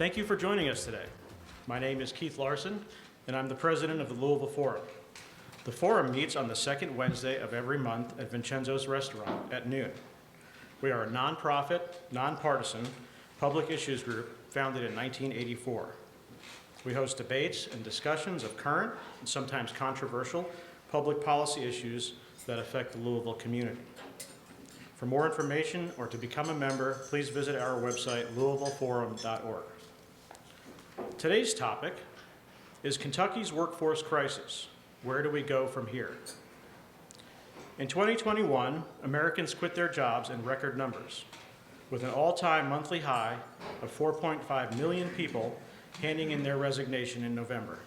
Thank you for joining us today. My name is Keith Larson, and I'm the president of the Louisville Forum. The Forum meets on the second Wednesday of every month at Vincenzo's Restaurant at noon. We are a nonprofit, nonpartisan, public issues group founded in 1984. We host debates and discussions of current and sometimes controversial public policy issues that affect the Louisville community. For more information or to become a member, please visit our website, louisvilleforum.org. Today's topic is Kentucky's workforce crisis. Where do we go from here? In 2021, Americans quit their jobs in record numbers, with an all-time monthly high of 4.5 million people handing in their resignation in November,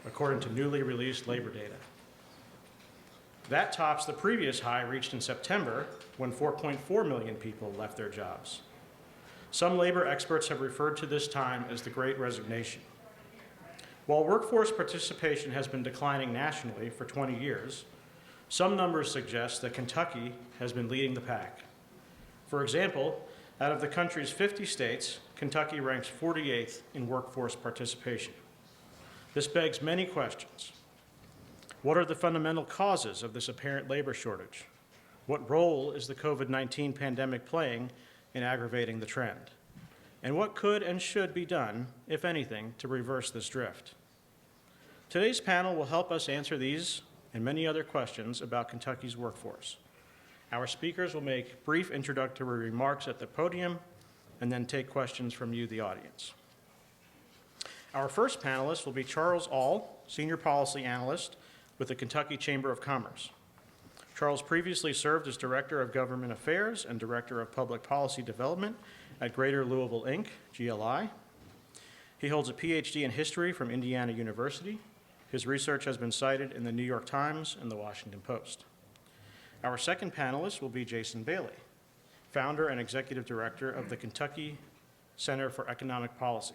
according to newly released labor data. That tops the previous high reached in September, when 4.4 million people left their jobs. Some labor experts have referred to this time as the Great Resignation. While workforce participation has been declining nationally for 20 years, some numbers suggest that Kentucky has been leading the pack. For example, out of the country's 50 states, Kentucky ranks 48th in workforce participation. This begs many questions. What are the fundamental causes of this apparent labor shortage? What role is the COVID-19 pandemic playing in aggravating the trend? And what could and should be done, if anything, to reverse this drift? Today's panel will help us answer these and many other questions about Kentucky's workforce. Our speakers will make brief introductory remarks at the podium and then take questions from you, the audience. Our first panelist will be Charles Aull, Senior Policy Analyst with the Kentucky Chamber of Commerce. Charles previously served as Director of Government Affairs and Director of Public Policy Development at Greater Louisville, Inc., GLI. He holds a PhD in history from Indiana University. His research has been cited in the New York Times and the Washington Post. Our second panelist will be Jason Bailey, founder and executive director of the Kentucky Center for Economic Policy.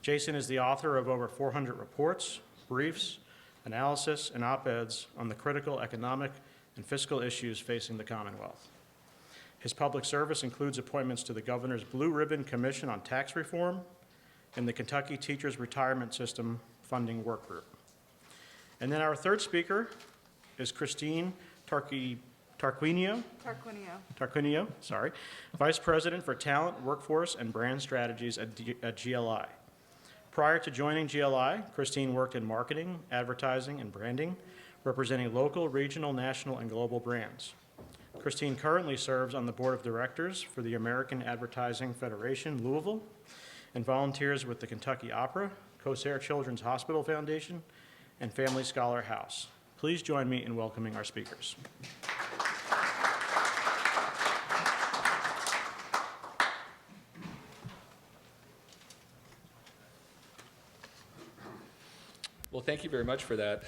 Jason is the author of over 400 reports, briefs, analysis, and op-eds on the critical economic and fiscal issues facing the Commonwealth. His public service includes appointments to the Governor's Blue Ribbon Commission on Tax Reform and the Kentucky Teachers Retirement System Funding Work Group. And then our third speaker is Christine Tarquinio, Vice President for Talent, Workforce, and Brand Strategies at GLI. Prior to joining GLI, Christine worked in marketing, advertising, and branding, representing local, regional, national, and global brands. Christine currently serves on the board of directors for the American Advertising Federation, Louisville, and volunteers with the Kentucky Opera, Corsair Children's Hospital Foundation, and Family Scholar House. Please join me in welcoming our speakers. Well, thank you very much for that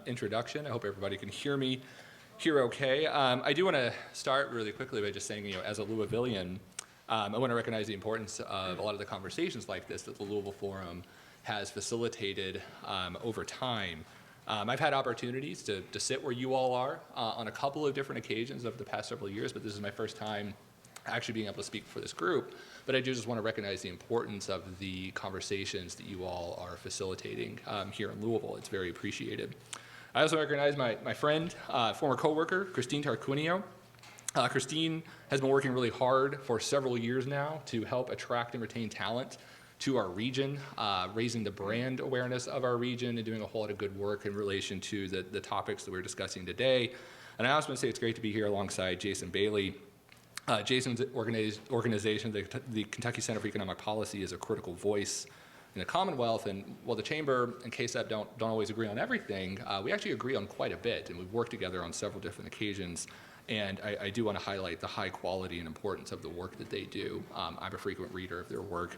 introduction. I hope everybody can hear me here okay. I do want to start really quickly by just saying, as a Louisvillian, I want to recognize the importance of a lot of the conversations like this that the Louisville Forum has facilitated over time. I've had opportunities to sit where you all are on a couple of different occasions over the past several years, but this is my first time actually being able to speak for this group. But I do just want to recognize the importance of the conversations that you all are facilitating here in Louisville. It's very appreciated. I also recognize my friend, former coworker, Christine Tarquinio. Christine has been working really hard for several years now to help attract and retain talent to our region, raising the brand awareness of our region and doing a whole lot of good work in relation to the topics that we're discussing today. And I also want to say it's great to be here alongside Jason Bailey. Jason's organization, the Kentucky Center for Economic Policy, is a critical voice in the Commonwealth, and while the Chamber and KSEP don't always agree on everything, we actually agree on quite a bit, and we've worked together on several different occasions, and I do want to highlight the high quality and importance of the work that they do. I'm a frequent reader of their work.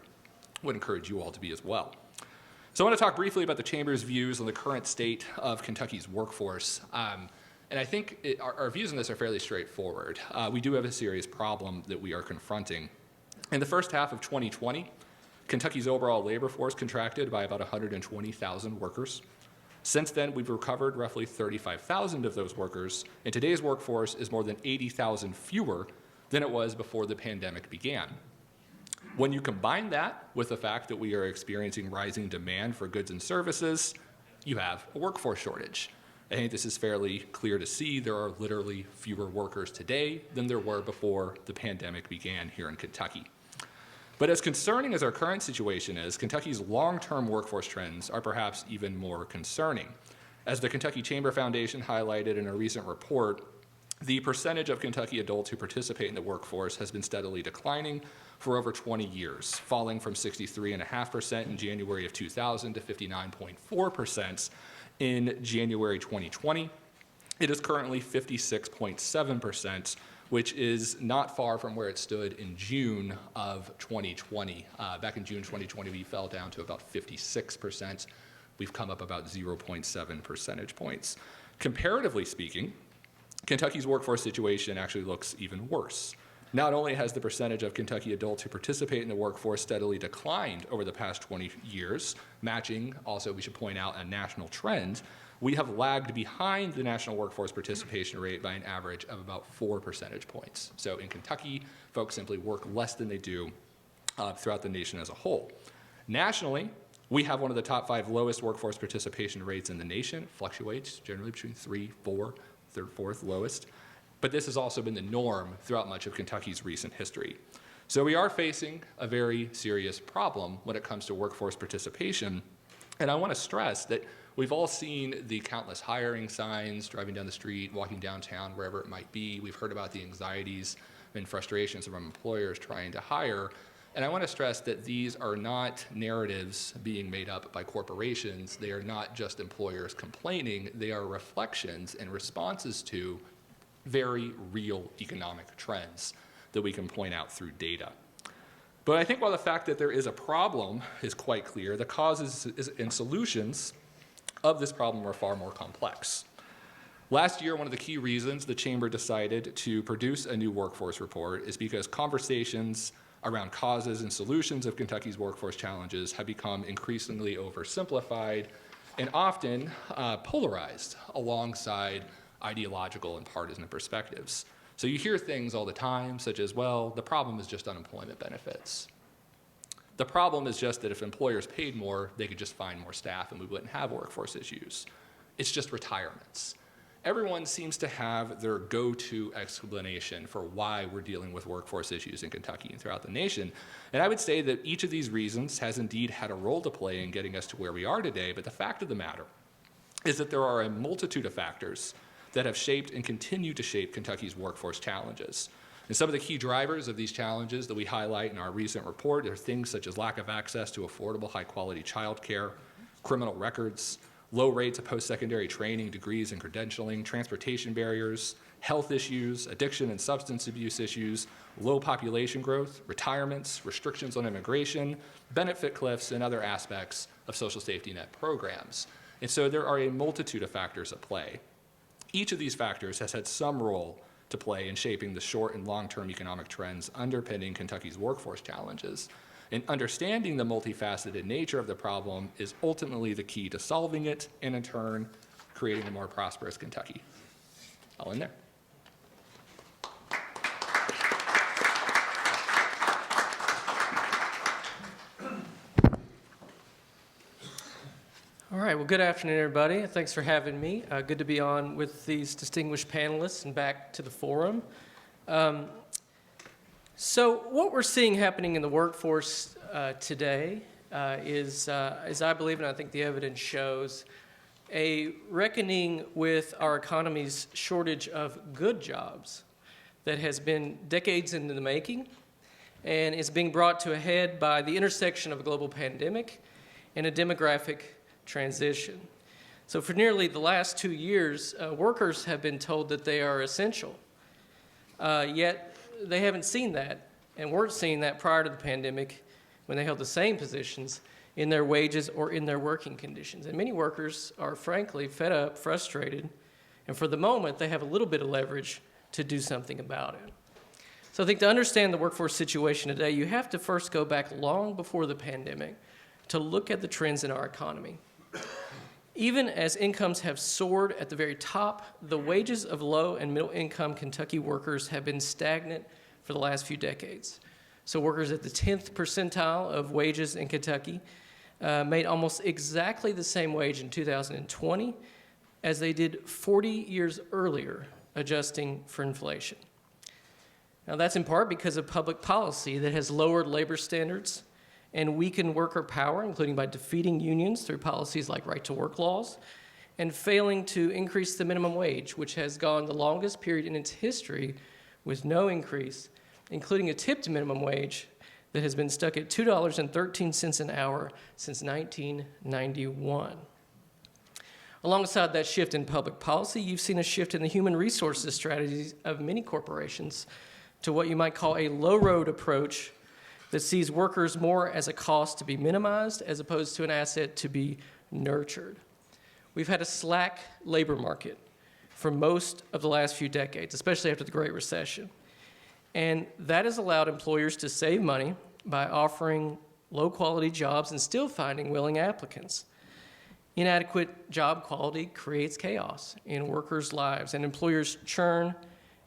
Would encourage you all to be as well. So I want to talk briefly about the Chamber's views on the current state of Kentucky's workforce. And I think our views on this are fairly straightforward. We do have a serious problem that we are confronting. In the first half of 2020, Kentucky's overall labor force contracted by about 120,000 workers. Since then, we've recovered roughly 35,000 of those workers, and today's workforce is more than 80,000 fewer than it was before the pandemic began. When you combine that with the fact that we are experiencing rising demand for goods and services, you have a workforce shortage. I think this is fairly clear to see. There are literally fewer workers today than there were before the pandemic began here in Kentucky. But as concerning as our current situation is, Kentucky's long-term workforce trends are perhaps even more concerning. As the Kentucky Chamber Foundation highlighted in a recent report, the percentage of Kentucky adults who participate in the workforce has been steadily declining for over 20 years, falling from 63.5% in January of 2000 to 59.4% in January 2020. It is currently 56.7%, which is not far from where it stood in June of 2020. Back in June 2020, we fell down to about 56%. We've come up about 0.7 percentage points. Comparatively speaking, Kentucky's workforce situation actually looks even worse. Not only has the percentage of Kentucky adults who participate in the workforce steadily declined over the past 20 years, matching also, we should point out, a national trend, we have lagged behind the national workforce participation rate by an average of about 4 percentage points. So in Kentucky, folks simply work less than they do throughout the nation as a whole. Nationally, we have one of the top 5 lowest workforce participation rates in the nation. It fluctuates generally between 3, 4, third, fourth lowest. But this has also been the norm throughout much of Kentucky's recent history. So we are facing a very serious problem when it comes to workforce participation. And I want to stress that we've all seen the countless hiring signs, driving down the street, walking downtown, wherever it might be. We've heard about the anxieties and frustrations from employers trying to hire. And I want to stress that these are not narratives being made up by corporations. They are not just employers complaining. They are reflections and responses to very real economic trends that we can point out through data. But I think while the fact that there is a problem is quite clear, the causes and solutions of this problem are far more complex. Last year, one of the key reasons the Chamber decided to produce a new workforce report is because conversations around causes and solutions of Kentucky's workforce challenges have become increasingly oversimplified and often polarized alongside ideological and partisan perspectives. So you hear things all the time, such as, well, the problem is just unemployment benefits. The problem is just that if employers paid more, they could just find more staff and we wouldn't have workforce issues. It's just retirements. Everyone seems to have their go-to explanation for why we're dealing with workforce issues in Kentucky and throughout the nation. And I would say that each of these reasons has indeed had a role to play in getting us to where we are today, but the fact of the matter is that there are a multitude of factors that have shaped and continue to shape Kentucky's workforce challenges. And some of the key drivers of these challenges that we highlight in our recent report are things such as lack of access to affordable, high-quality childcare, criminal records, low rates of post-secondary training, degrees, and credentialing, transportation barriers, health issues, addiction and substance abuse issues, low population growth, retirements, restrictions on immigration, benefit cliffs, and other aspects of social safety net programs. And so there are a multitude of factors at play. Each of these factors has had some role to play in shaping the short and long-term economic trends underpinning Kentucky's workforce challenges. And understanding the multifaceted nature of the problem is ultimately the key to solving it and, in turn, creating a more prosperous Kentucky. I'll end there. All right, well, good afternoon, everybody. Thanks for having me. Good to be on with these distinguished panelists and back to the forum. So what we're seeing happening in the workforce today is I believe, and I think the evidence shows, a reckoning with our economy's shortage of good jobs that has been decades into the making and is being brought to a head by the intersection of a global pandemic and a demographic transition. So for nearly the last 2 years, workers have been told that they are essential, yet they haven't seen that and weren't seeing that prior to the pandemic when they held the same positions in their wages or in their working conditions. And many workers are frankly fed up, frustrated, and for the moment they have a little bit of leverage to do something about it. So I think to understand the workforce situation today, you have to first go back long before the pandemic to look at the trends in our economy. Even as incomes have soared at the very top, the wages of low and middle income Kentucky workers have been stagnant for the last few decades. so workers at the 10th percentile of wages in Kentucky, made almost exactly the same wage in 2020 as they did 40 years earlier, adjusting for inflation. Now, that's in part because of public policy that has lowered labor standards and weakened worker power, including by defeating unions through policies like right-to-work laws, and failing to increase the minimum wage, which has gone the longest period in its history with no increase, including a tipped minimum wage that has been stuck at $2.13 an hour since 1991. Alongside that shift in public policy, you've seen a shift in the human resources strategies of many corporations to what you might call a low-road approach that sees workers more as a cost to be minimized as opposed to an asset to be nurtured. We've had a slack labor market for most of the last few decades, especially after the Great Recession. And that has allowed employers to save money by offering low-quality jobs and still finding willing applicants. Inadequate job quality creates chaos in workers' lives, and employers churn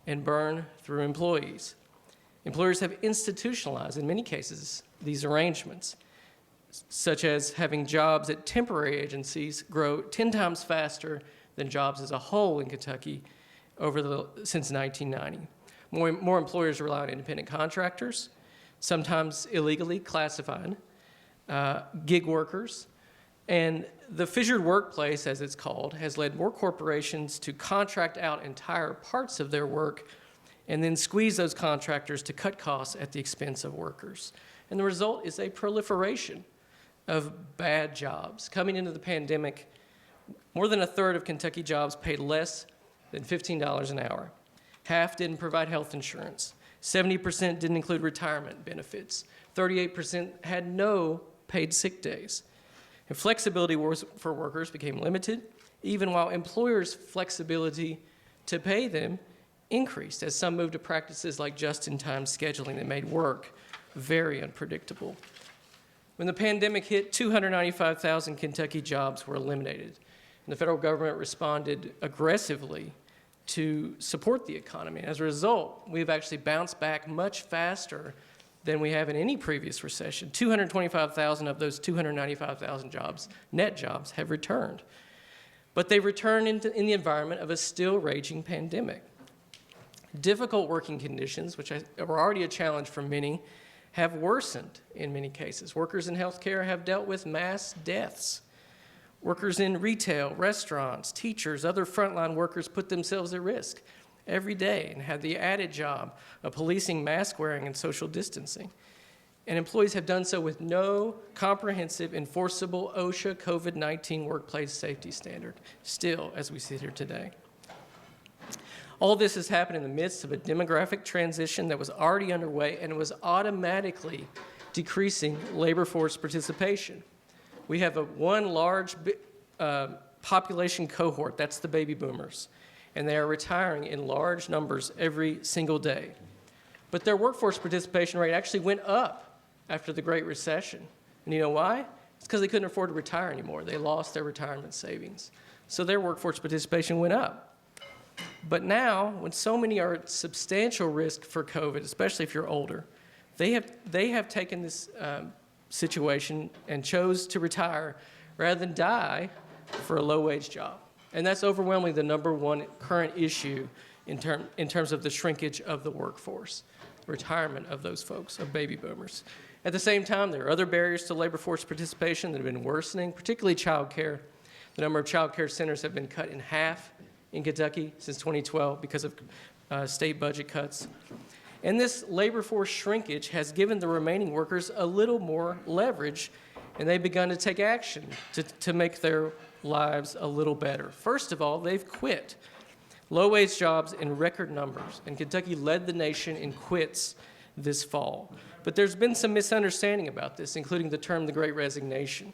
and burn through employees. Employers have institutionalized, in many cases, these arrangements, such as having jobs at temporary agencies grow 10 times faster than jobs as a whole in Kentucky since 1990. More employers rely on independent contractors, sometimes illegally classified, gig workers, and the fissured workplace, as it's called, has led more corporations to contract out entire parts of their work and then squeeze those contractors to cut costs at the expense of workers. And the result is a proliferation of bad jobs. Coming into the pandemic, more than a third of Kentucky jobs paid less than $15 an hour. Half didn't provide health insurance. 70% didn't include retirement benefits. 38% had no paid sick days. And flexibility for workers became limited, even while employers' flexibility to pay them increased as some moved to practices like just-in-time scheduling that made work very unpredictable. When the pandemic hit, 295,000 Kentucky jobs were eliminated, and the federal government responded aggressively to support the economy. And as a result, we've actually bounced back much faster than we have in any previous recession. 225,000 of those 295,000 jobs, net jobs, have returned. But they return in the environment of a still raging pandemic. Difficult working conditions, which are already a challenge for many, have worsened in many cases. Workers in healthcare have dealt with mass deaths. Workers in retail, restaurants, teachers, other frontline workers put themselves at risk every day and had the added job of policing mask wearing and social distancing. And employees have done so with no comprehensive, enforceable OSHA COVID-19 workplace safety standard, still as we sit here today. All this has happened in the midst of a demographic transition that was already underway and was automatically decreasing labor force participation. We have one large population cohort, that's the baby boomers, and they are retiring in large numbers every single day. But their workforce participation rate actually went up after the Great Recession. And you know why? It's because they couldn't afford to retire anymore. They lost their retirement savings. So their workforce participation went up. But now, when so many are at substantial risk for COVID, especially if you're older, they have taken this situation and chose to retire rather than die for a low-wage job. And that's overwhelmingly the number one current issue in terms of the shrinkage of the workforce, retirement of those folks, of baby boomers. At the same time, there are other barriers to labor force participation that have been worsening, particularly child care. The number of child care centers have been cut in half in Kentucky since 2012 because of state budget cuts. And this labor force shrinkage has given the remaining workers a little more leverage, and they've begun to take action to make their lives a little better. First of all, they've quit low-wage jobs in record numbers, and Kentucky led the nation in quits this fall. But there's been some misunderstanding about this, including the term the Great Resignation.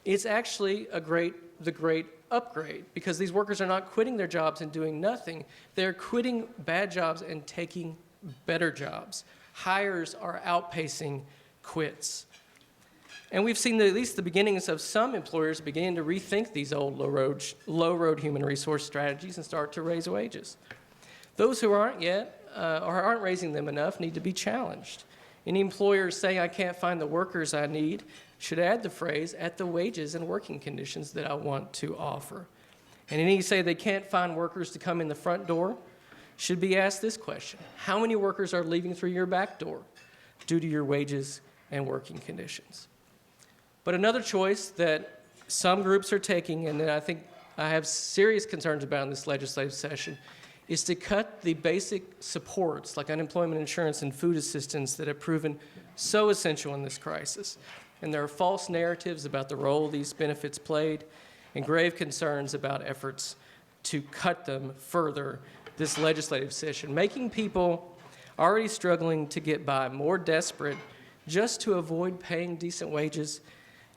It's actually the great upgrade, because these workers are not quitting their jobs and doing nothing. They're quitting bad jobs and taking better jobs. Hires are outpacing quits. And we've seen at least the beginnings of some employers beginning to rethink these old low-road human resource strategies and start to raise wages. Those who aren't yet or aren't raising them enough need to be challenged. Any employer saying I can't find the workers I need should add the phrase, at the wages and working conditions that I want to offer. And any say they can't find workers to come in the front door should be asked this question: how many workers are leaving through your back door due to your wages and working conditions? But another choice that some groups are taking, and that I think I have serious concerns about in this legislative session, is to cut the basic supports like unemployment insurance and food assistance that have proven so essential in this crisis. And there are false narratives about the role these benefits played and grave concerns about efforts to cut them further this legislative session, making people already struggling to get by more desperate just to avoid paying decent wages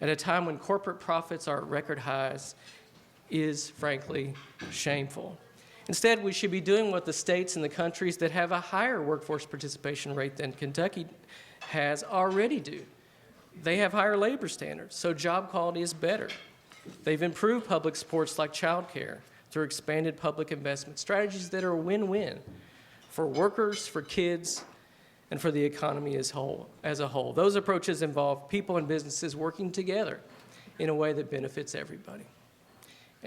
at a time when corporate profits are at record highs is, frankly, shameful. Instead, we should be doing what the states and the countries that have a higher workforce participation rate than Kentucky has already do. They have higher labor standards, so job quality is better. They've improved public supports like child care through expanded public investment, strategies that are win-win for workers, for kids, and for the economy as a whole. Those approaches involve people and businesses working together in a way that benefits everybody.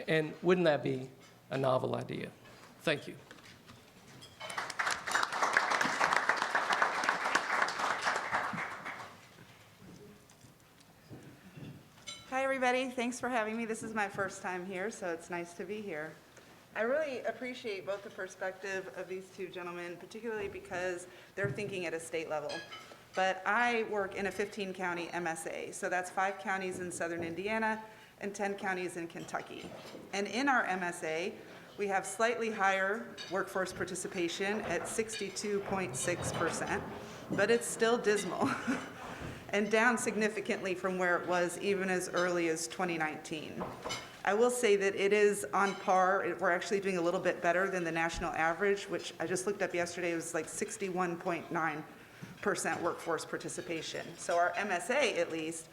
And wouldn't that be a novel idea? Thank you. Hi, everybody. Thanks for having me. This is my first time here, so it's nice to be here. I really appreciate both the perspective of these two gentlemen, particularly because they're thinking at a state level. But I work in a 15-county MSA, so that's 5 counties in southern Indiana and 10 counties in Kentucky. And in our MSA, we have slightly higher workforce participation at 62.6%, but it's still dismal and down significantly from where it was even as early as 2019. I will say that it is on par. We're actually doing a little bit better than the national average, which I just looked up yesterday. It was like 61.9% workforce participation. So our MSA, at least,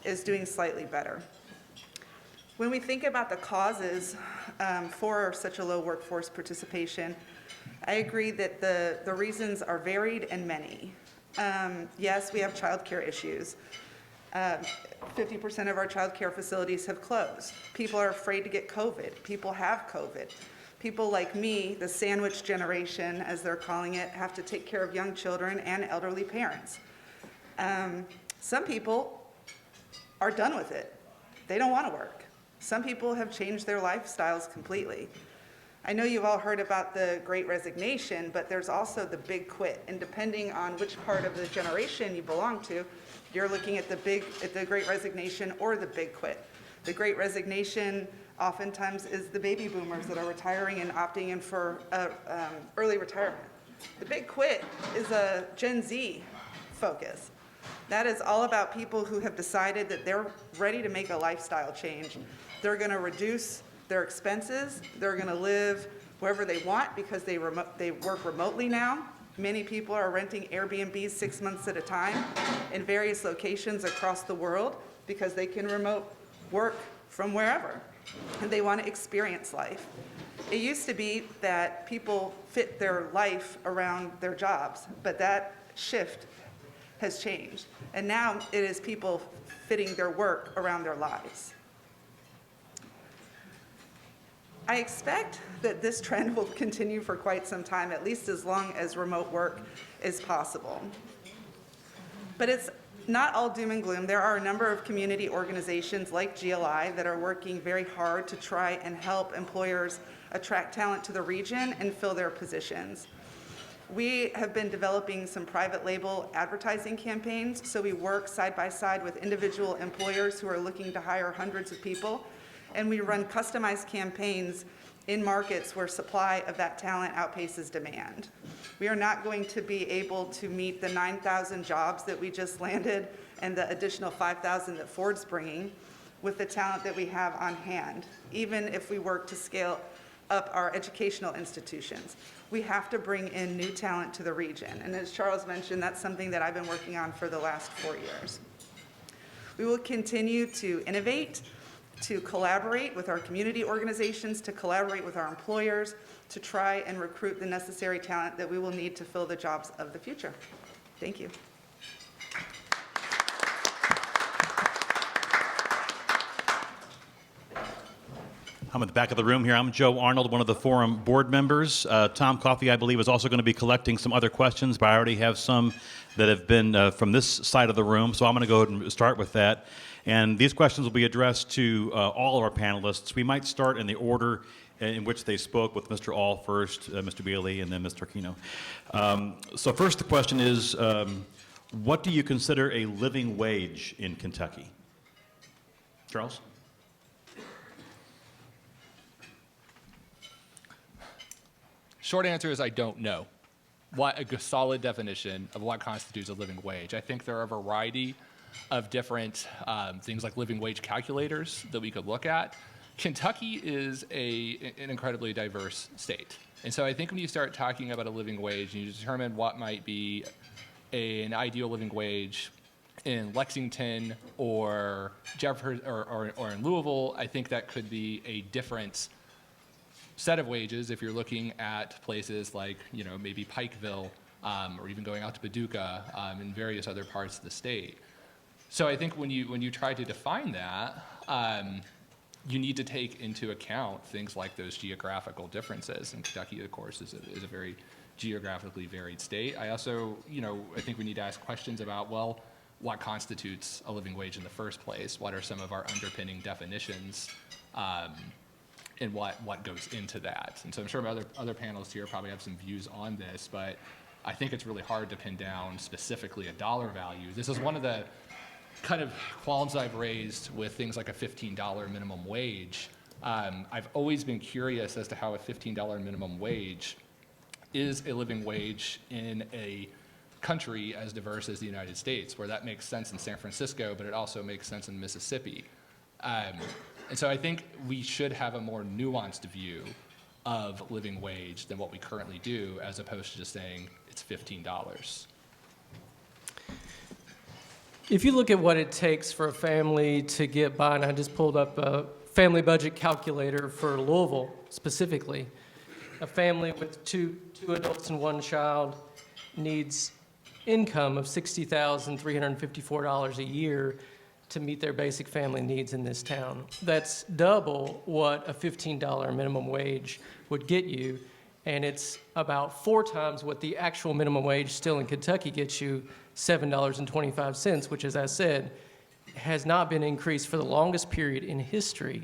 is doing slightly better. When we think about the causes for such a low workforce participation, I agree that the reasons are varied and many. Yes, we have child care issues. 50% of our child care facilities have closed. People are afraid to get COVID. People have COVID. People like me, the sandwich generation, as they're calling it, have to take care of young children and elderly parents. Some people are done with it. They don't want to work. Some people have changed their lifestyles completely. I know you've all heard about the Great Resignation, but there's also the Big Quit. And depending on which part of the generation you belong to, you're looking at the Great Resignation or the Big Quit. The Great Resignation oftentimes is the baby boomers that are retiring and opting in for early retirement. The Big Quit is a Gen Z focus. That is all about people who have decided that they're ready to make a lifestyle change. They're going to reduce their expenses. They're going to live wherever they want because they work remotely now. Many people are renting Airbnbs 6 months at a time in various locations across the world because they can remote work from wherever, and they want to experience life. It used to be that people fit their life around their jobs, but that shift has changed, and now it is people fitting their work around their lives. I expect that this trend will continue for quite some time, at least as long as remote work is possible. But it's not all doom and gloom. There are a number of community organizations like GLI that are working very hard to try and help employers attract talent to the region and fill their positions. We have been developing some private label advertising campaigns, so we work side by side with individual employers who are looking to hire hundreds of people, and we run customized campaigns in markets where supply of that talent outpaces demand. We are not going to be able to meet the 9,000 jobs that we just landed and the additional 5,000 that Ford's bringing with the talent that we have on hand, even if we work to scale up our educational institutions. We have to bring in new talent to the region. And as Charles mentioned, that's something that I've been working on for the last 4 years. We will continue to innovate, to collaborate with our community organizations, to collaborate with our employers, to try and recruit the necessary talent that we will need to fill the jobs of the future. Thank you. I'm at the back of the room here. I'm Joe Arnold, one of the Forum board members. Tom Coffey, I believe, is also going to be collecting some other questions, but I already have some that have been from this side of the room, so I'm going to go ahead and start with that. And these questions will be addressed to all of our panelists. We might start in the order in which they spoke, with Mr. Aull first, Mr. Bailey, and then Mr. Tarquinio. So first the question is, what do you consider a living wage in Kentucky? Charles? Short answer is I don't know what a solid definition of what constitutes a living wage. I think there are a variety of different things like living wage calculators that we could look at. Kentucky is an incredibly diverse state. And so I think when you start talking about a living wage and you determine what might be an ideal living wage in Lexington or Jefferson or in Louisville, I think that could be a different set of wages if you're looking at places like, maybe Pikeville, or even going out to Paducah, and various other parts of the state. So I think when you try to define that, you need to take into account things like those geographical differences. And Kentucky, of course, is a very geographically varied state. I also, I think we need to ask questions about, well, what constitutes a living wage in the first place? What are some of our underpinning definitions? And what goes into that. And so I'm sure other panelists here probably have some views on this, but I think it's really hard to pin down specifically a dollar value. This is one of the kind of qualms I've raised with things like a $15 minimum wage. I've always been curious as to how a $15 minimum wage is a living wage in a country as diverse as the United States, where that makes sense in San Francisco, but it also makes sense in Mississippi. And so I think we should have a more nuanced view of living wage than what we currently do, as opposed to just saying it's $15. If you look at what it takes for a family to get by, and I just pulled up a family budget calculator for Louisville specifically, a family with two adults and one child needs income of $60,354 a year to meet their basic family needs in this town. That's double what a $15 minimum wage would get you, and it's about 4 times what the actual minimum wage still in Kentucky gets you, $7.25, which, as I said, has not been increased for the longest period in history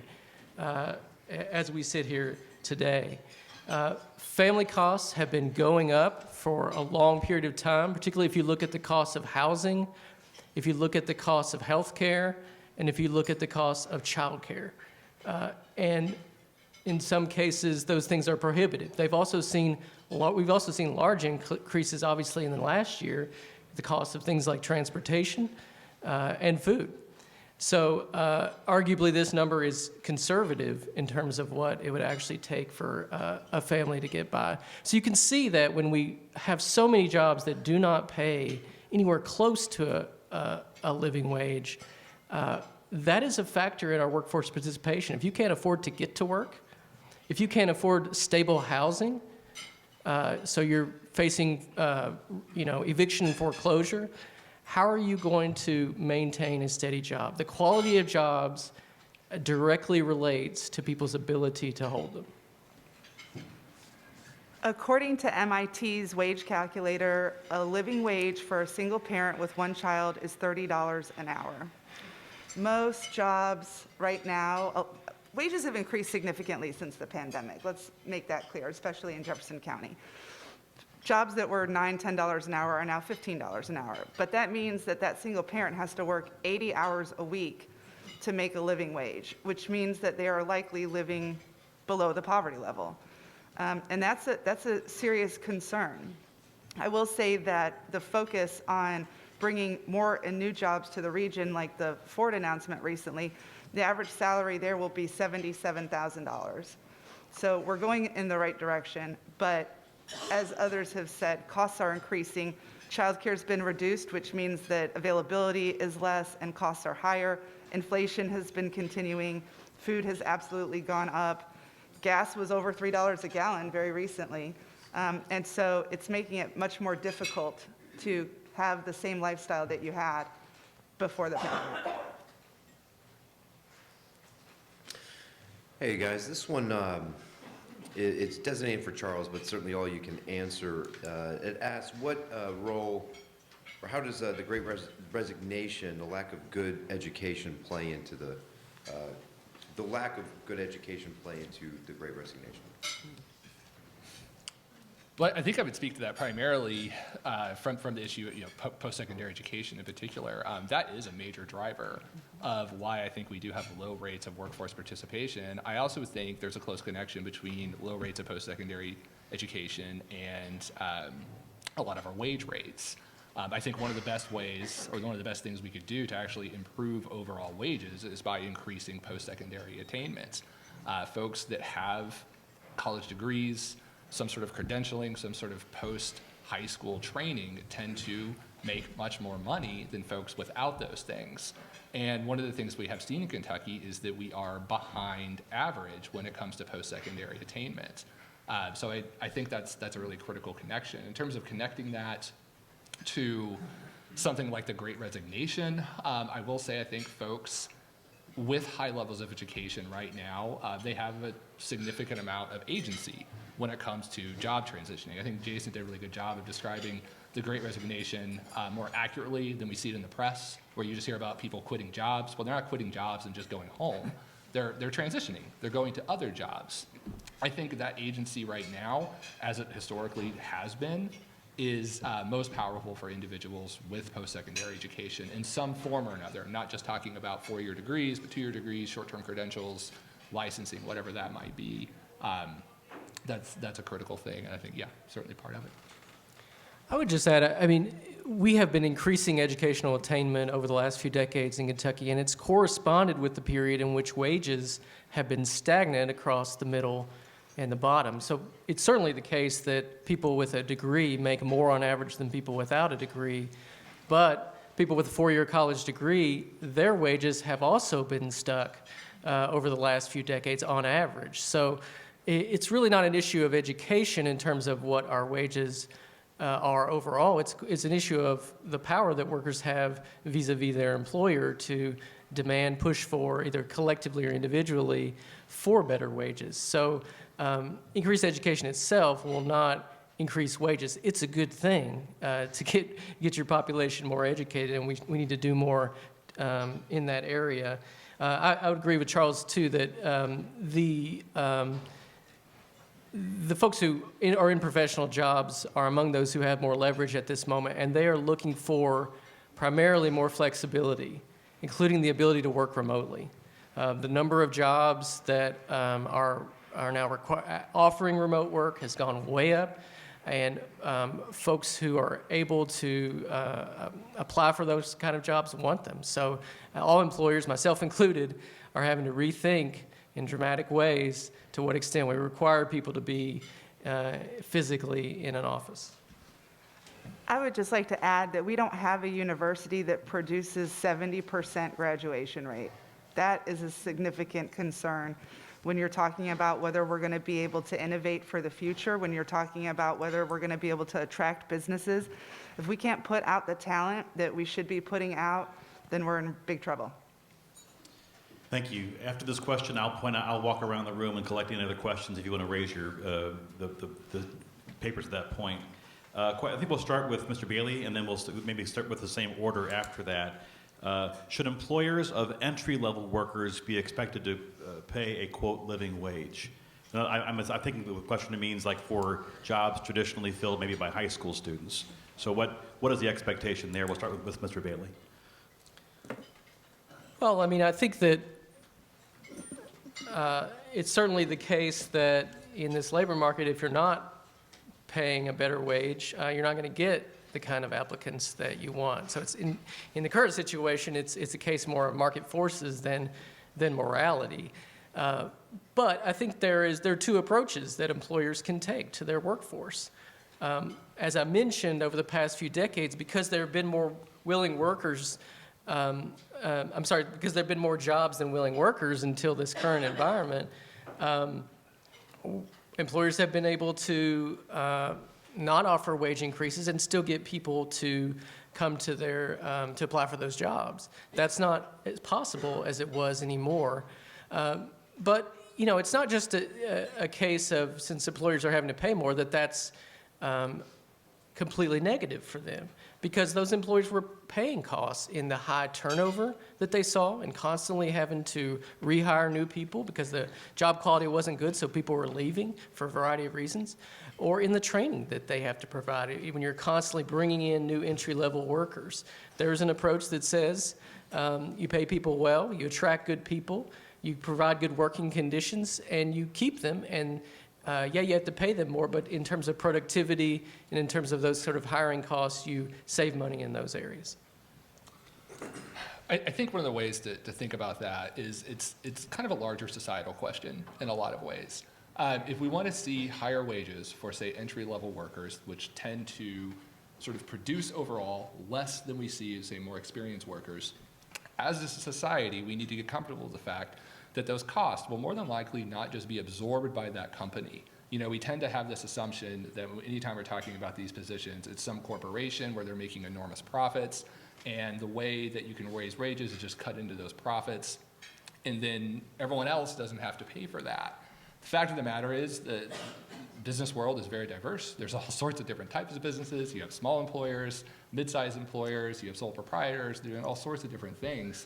as we sit here today. Family costs have been going up for a long period of time, particularly if you look at the cost of housing, if you look at the cost of health care, and if you look at the cost of child care. And in some cases, those things are prohibitive. We've also seen large increases, obviously, in the last year, the cost of things like transportation and food. So arguably, this number is conservative in terms of what it would actually take for a family to get by. So you can see that when we have so many jobs that do not pay anywhere close to a living wage, that is a factor in our workforce participation. If you can't afford to get to work, if you can't afford stable housing, so you're facing eviction and foreclosure, how are you going to maintain a steady job? The quality of jobs directly relates to people's ability to hold them. According to MIT's wage calculator, a living wage for a single parent with one child is $30 an hour. Most jobs right now, wages have increased significantly since the pandemic. Let's make that clear, especially in Jefferson County. Jobs that were $9, $10 an hour are now $15 an hour. But that means that single parent has to work 80 hours a week to make a living wage, which means that they are likely living below the poverty level. And that's a serious concern. I will say that the focus on bringing more and new jobs to the region, like the Ford announcement recently, the average salary there will be $77,000. So we're going in the right direction, but as others have said, costs are increasing. Childcare has been reduced, which means that availability is less and costs are higher. Inflation has been continuing. Food has absolutely gone up. Gas was over $3 a gallon very recently. And so it's making it much more difficult to have the same lifestyle that you had before the pandemic. Hey guys, this one it's designated for Charles, but certainly all you can answer. It asks what role or how does the Great Resignation, the lack of good education, play into the lack of good education play into the Great Resignation? Well, I think I would speak to that primarily from the issue, post-secondary education in particular. That is a major driver of why I think we do have low rates of workforce participation. I also think there's a close connection between low rates of post-secondary education and a lot of our wage rates. I think one of the best ways, or one of the best things we could do to actually improve overall wages is by increasing post-secondary attainments. Folks that have college degrees, some sort of credentialing, some sort of post-high school training tend to make much more money than folks without those things. And one of the things we have seen in Kentucky is that we are behind average when it comes to post-secondary attainment. So I think that's a really critical connection. In terms of connecting that to something like the Great Resignation, I will say I think folks with high levels of education right now, they have a significant amount of agency when it comes to job transitioning. I think Jason did a really good job of describing the Great Resignation more accurately than we see it in the press, where you just hear about people quitting jobs. Well, they're not quitting jobs and just going home. They're transitioning. They're going to other jobs. I think that agency right now, as it historically has been, is most powerful for individuals with post-secondary education in some form or another. I'm not just talking about 4-year degrees, but 2-year degrees, short-term credentials, licensing, whatever that might be. That's a critical thing, and I think, yeah, certainly part of it. I would just add, I mean, we have been increasing educational attainment over the last few decades in Kentucky, and it's corresponded with the period in which wages have been stagnant across the middle and the bottom. So it's certainly the case that people with a degree make more on average than people without a degree, but people with a 4-year college degree, their wages have also been stuck over the last few decades on average. So it's really not an issue of education in terms of what our wages are overall. It's an issue of the power that workers have vis-a-vis their employer to demand, push for, either collectively or individually, for better wages. So increased education itself will not increase wages. It's a good thing to get your population more educated, and we need to do more in that area. I would agree with Charles, too, that the folks who are in professional jobs are among those who have more leverage at this moment, and they are looking for primarily more flexibility, including the ability to work remotely. The number of jobs that are now offering remote work has gone way up, and folks who are able to apply for those kind of jobs want them. So all employers, myself included, are having to rethink in dramatic ways to what extent we require people to be physically in an office. I would just like to add that we don't have a university that produces 70% graduation rate. That is a significant concern when you're talking about whether we're going to be able to innovate for the future, when you're talking about whether we're going to be able to attract businesses. If we can't put out the talent that we should be putting out, then we're in big trouble. Thank you. After this question, I'll walk around the room and collect any other questions if you want to raise your the papers at that point. I think we'll start with Mr. Bailey, and then we'll maybe start with the same order after that. Should employers of entry-level workers be expected to pay a, quote, living wage? I'm thinking the question means like for jobs traditionally filled maybe by high school students. So what is the expectation there? We'll start with Mr. Bailey. Well, I mean, I think that it's certainly the case that in this labor market, if you're not paying a better wage, you're not going to get the kind of applicants that you want. So it's in the current situation, it's a case more of market forces than morality. But I think there are two approaches that employers can take to their workforce. As I mentioned, over the past few decades, because there have been more willing workers, because there have been more jobs than willing workers until this current environment, employers have been able to not offer wage increases and still get people to come to to apply for those jobs. That's not as possible as it was anymore. But it's not just a case of, since employers are having to pay more, that's completely negative for them, because those employers were paying costs in the high turnover that they saw and constantly having to rehire new people because the job quality wasn't good, so people were leaving for a variety of reasons, or in the training that they have to provide. When you're constantly bringing in new entry-level workers, there's an approach that says you pay people well, you attract good people, you provide good working conditions, and you keep them. And you have to pay them more, but in terms of productivity and in terms of those sort of hiring costs, you save money in those areas. I think one of the ways to think about that is it's kind of a larger societal question in a lot of ways. If we want to see higher wages for, say, entry-level workers, which tend to sort of produce overall less than we see as, say, more experienced workers, as a society, we need to get comfortable with the fact that those costs will more than likely not just be absorbed by that company. We tend to have this assumption that anytime we're talking about these positions, it's some corporation where they're making enormous profits, and the way that you can raise wages is just cut into those profits, and then everyone else doesn't have to pay for that. The fact of the matter is the business world is very diverse. There's all sorts of different types of businesses. You have small employers, mid-sized employers, you have sole proprietors doing all sorts of different things.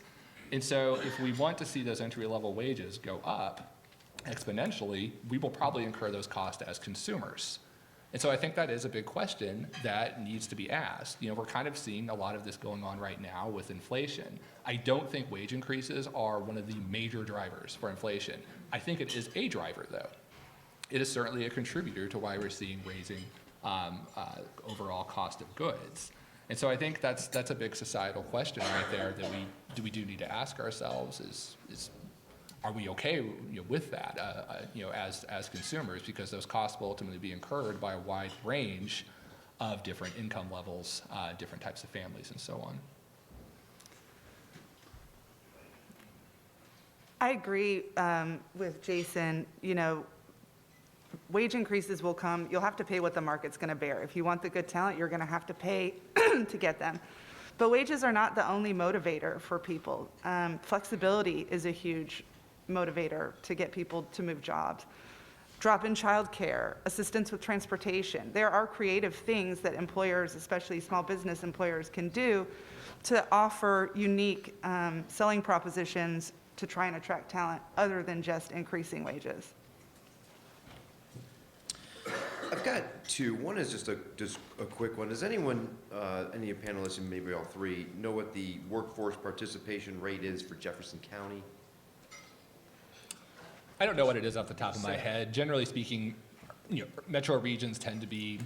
And so if we want to see those entry-level wages go up exponentially, we will probably incur those costs as consumers. And so I think that is a big question that needs to be asked. We're kind of seeing a lot of this going on right now with inflation. I don't think wage increases are one of the major drivers for inflation. I think it is a driver, though. It is certainly a contributor to why we're seeing raising overall cost of goods. And so I think that's a big societal question right there that we do need to ask ourselves is are we okay with that as consumers, because those costs will ultimately be incurred by a wide range of different income levels, different types of families, and so on. I agree with Jason. Wage increases will come. You'll have to pay what the market's going to bear. If you want the good talent, you're going to have to pay to get them. But wages are not the only motivator for people. Flexibility is a huge motivator to get people to move jobs. Drop-in childcare, assistance with transportation. There are creative things that employers, especially small business employers, can do to offer unique selling propositions to try and attract talent other than just increasing wages. I've got two. One is just a quick one. Does anyone, any of the panelists, and maybe all three, know what the workforce participation rate is for Jefferson County? I don't know what it is off the top of my head. Generally speaking, metro regions tend to be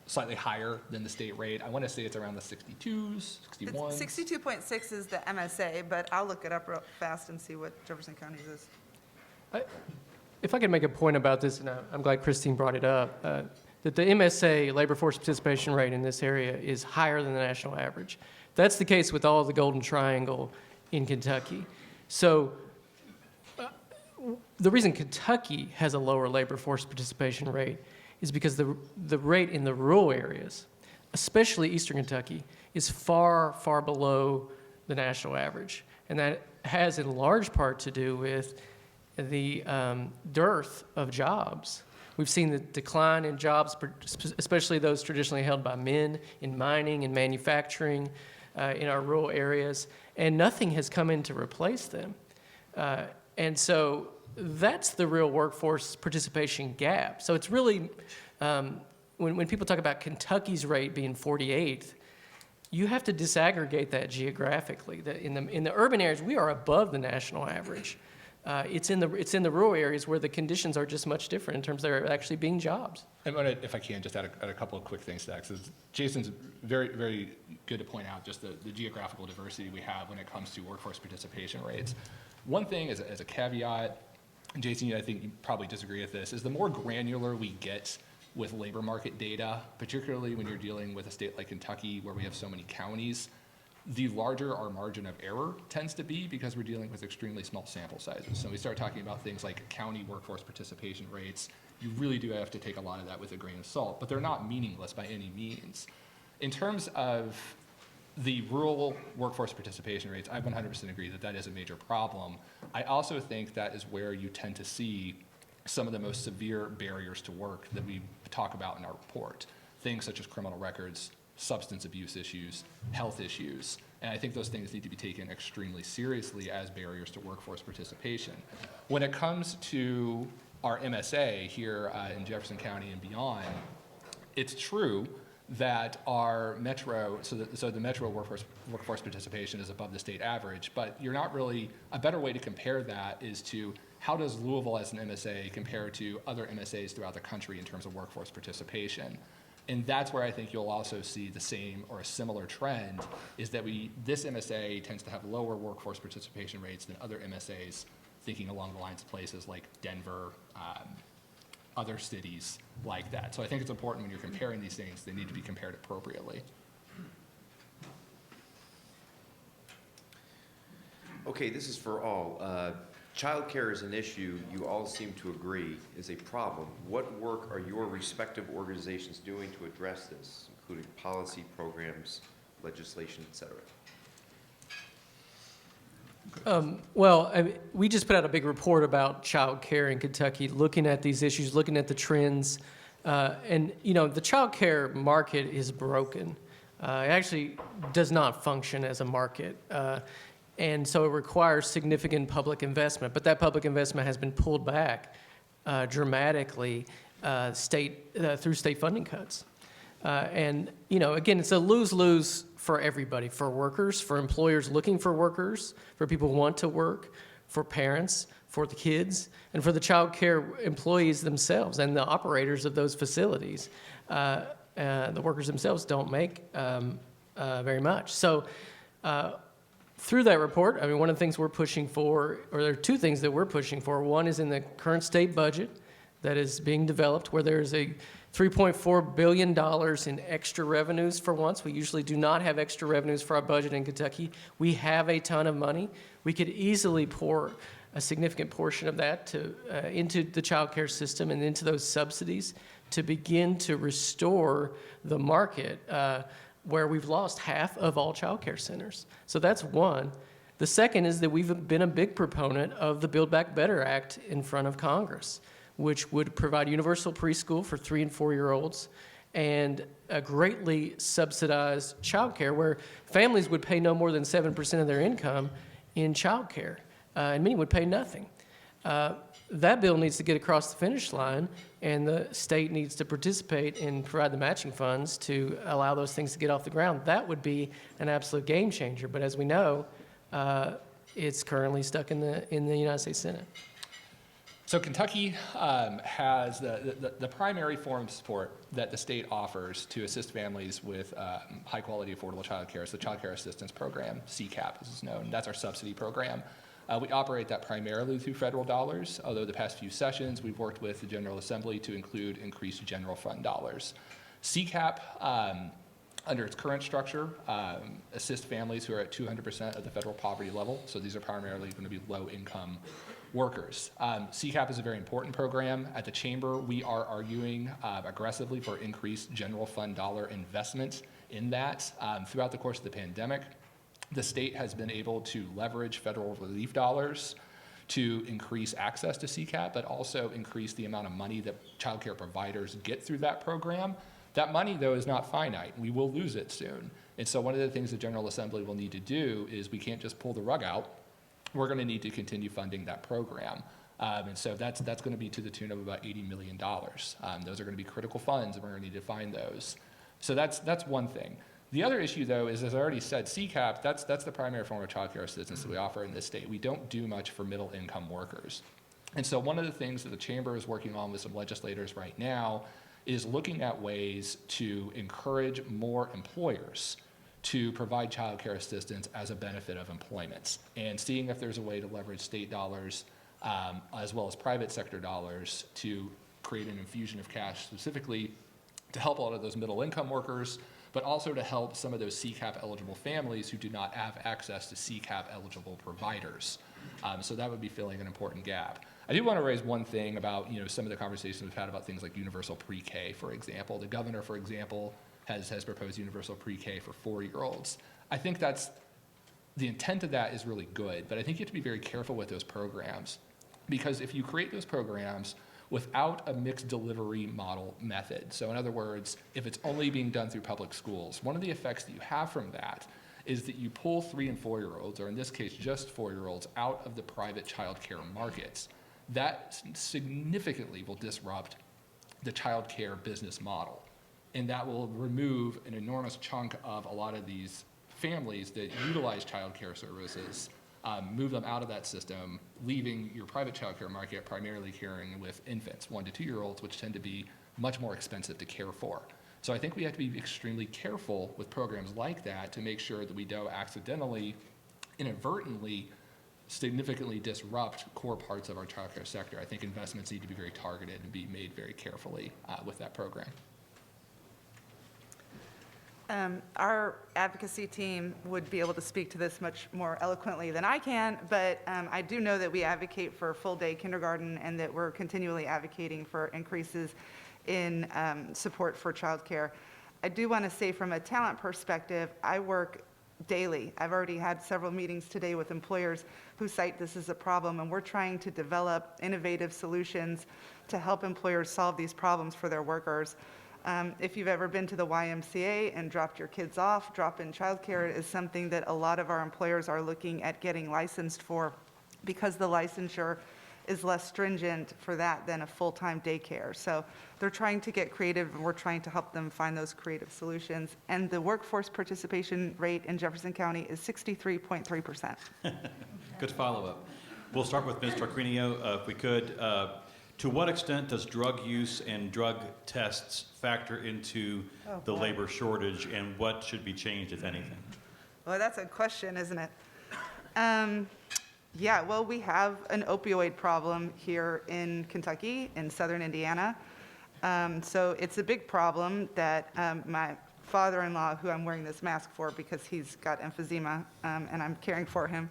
slightly higher than the state rate. I want to say it's around the 62s, 61s. 62.6 is the MSA, but I'll look it up real fast and see what Jefferson County's is. If I could make a point about this, and I'm glad Christine brought it up, that the MSA labor force participation rate in this area is higher than the national average. That's the case with all of the Golden Triangle in Kentucky. So the reason Kentucky has a lower labor force participation rate is because the rate in the rural areas, especially Eastern Kentucky, is far, far below the national average. And that has in large part to do with the dearth of jobs. We've seen the decline in jobs, especially those traditionally held by men in mining and manufacturing in our rural areas, and nothing has come in to replace them. And so that's the real workforce participation gap. So it's really, when people talk about Kentucky's rate being 48th, you have to disaggregate that geographically. In the urban areas, we are above the national average. It's in the rural areas where the conditions are just much different in terms of there actually being jobs. I'm going to, if I can, just add a couple of quick things to that, because Jason's very, very good to point out just the geographical diversity we have when it comes to workforce participation rates. One thing as a caveat, and Jason, I think you probably disagree with this, is the more granular we get with labor market data, particularly when you're dealing with a state like Kentucky where we have so many counties, the larger our margin of error tends to be because we're dealing with extremely small sample sizes. So we start talking about things like county workforce participation rates. You really do have to take a lot of that with a grain of salt, but they're not meaningless by any means. In terms of the rural workforce participation rates, I 100% agree that that is a major problem. I also think that is where you tend to see some of the most severe barriers to work that we talk about in our report. Things such as criminal records, substance abuse issues, health issues. And I think those things need to be taken extremely seriously as barriers to workforce participation. When it comes to our MSA here in Jefferson County and beyond, it's true that our metro, so the metro workforce participation is above the state average, but you're not really, a better way to compare that is to how does Louisville as an MSA compare to other MSAs throughout the country in terms of workforce participation? And that's where I think you'll also see the same or a similar trend, is that this MSA tends to have lower workforce participation rates than other MSAs, thinking along the lines of places like Denver, other cities like that. So I think it's important when you're comparing these things, they need to be compared appropriately. Okay, this is for all. Childcare is an issue you all seem to agree is a problem. What work are your respective organizations doing to address this, including policy, programs, legislation, et cetera? Well, we just put out a big report about child care in Kentucky, looking at these issues, looking at the trends. And, you know, the child care market is broken. It actually does not function as a market. And so it requires significant public investment. But that public investment has been pulled back dramatically through state funding cuts. And, you know, again, it's a lose-lose for everybody, for workers, for employers looking for workers, for people who want to work, for parents, for the kids, and for the child care employees themselves and the operators of those facilities. The workers themselves don't make very much. So through that report, I mean, one of the things we're pushing for, or there are two things that we're pushing for. One is in the current state budget that is being developed, where there's a $3.4 billion in extra revenues for once. We usually do not have extra revenues for our budget in Kentucky. We have a ton of money. We could easily pour a significant portion of that into the child care system and into those subsidies to begin to restore the market where we've lost half of all child care centers. So that's one. The second is that we've been a big proponent of the Build Back Better Act in front of Congress, which would provide universal preschool for 3- and 4-year-olds and a greatly subsidized child care where families would pay no more than 7% of their income in child care, and many would pay nothing. That bill needs to get across the finish line, and the state needs to participate and provide the matching funds to allow those things to get off the ground. That would be an absolute game changer, but as we know, it's currently stuck in the United States Senate. So Kentucky has the primary form of support that the state offers to assist families with high-quality, affordable child care is the Child Care Assistance Program, CCAP as it's known. That's our subsidy program. We operate that primarily through federal dollars, although the past few sessions we've worked with the General Assembly to include increased general fund dollars. CCAP, under its current structure, assists families who are at 200% of the federal poverty level, so these are primarily going to be low-income workers. CCAP is a very important program. At the Chamber, we are arguing aggressively for increased general fund dollar investment in that. Throughout the course of the pandemic, the state has been able to leverage federal relief dollars to increase access to CCAP, but also increase the amount of money that child care providers get through that program. That money, though, is not finite. We will lose it soon. And so one of the things the General Assembly will need to do is we can't just pull the rug out. We're going to need to continue funding that program. And so that's going to be to the tune of about $80 million. Those are going to be critical funds, and we're going to need to find those. So that's one thing. The other issue, though, is, as I already said, CCAP, that's the primary form of child care assistance that we offer in this state. We don't do much for middle-income workers. And so one of the things that the Chamber is working on with some legislators right now is looking at ways to encourage more employers to provide child care assistance as a benefit of employment, and seeing if there's a way to leverage state dollars as well as private sector dollars to create an infusion of cash specifically to help a lot of those middle-income workers, but also to help some of those CCAP-eligible families who do not have access to CCAP-eligible providers. So that would be filling an important gap. I do want to raise one thing about some of the conversations we've had about things like universal pre-K, for example. The governor, for example, has proposed universal pre-K for 4-year-olds. I think the intent of that is really good, but I think you have to be very careful with those programs, because if you create those programs without a mixed delivery model method, so in other words, if it's only being done through public schools, one of the effects that you have from that is that you pull 3 and 4-year-olds, or in this case, just 4-year-olds, out of the private child care markets. That significantly will disrupt the child care business model, and that will remove an enormous chunk of a lot of these families that utilize child care services, move them out of that system, leaving your private child care market primarily caring with infants, 1 to 2-year-olds, which tend to be much more expensive to care for. So I think we have to be extremely careful with programs like that to make sure that we don't accidentally, inadvertently, significantly disrupt core parts of our child care sector. I think investments need to be very targeted and be made very carefully with that program. Our advocacy team would be able to speak to this much more eloquently than I can, but I do know that we advocate for full-day kindergarten and that we're continually advocating for increases in support for childcare. I do want to say from a talent perspective, I work daily. I've already had several meetings today with employers who cite this as a problem, and we're trying to develop innovative solutions to help employers solve these problems for their workers. If you've ever been to the YMCA and dropped your kids off, drop-in childcare is something that a lot of our employers are looking at getting licensed for, because the licensure is less stringent for that than a full-time daycare. So they're trying to get creative, and we're trying to help them find those creative solutions. And the workforce participation rate in Jefferson County is 63.3%. Good follow-up. We'll start with Ms. Tarquinio, if we could. To what extent does drug use and drug tests factor into the labor shortage, and what should be changed, if anything? Well, that's a question, isn't it? Yeah, well, we have an opioid problem here in Kentucky, in southern Indiana. So it's a big problem that my father-in-law, who I'm wearing this mask for because he's got emphysema and I'm caring for him,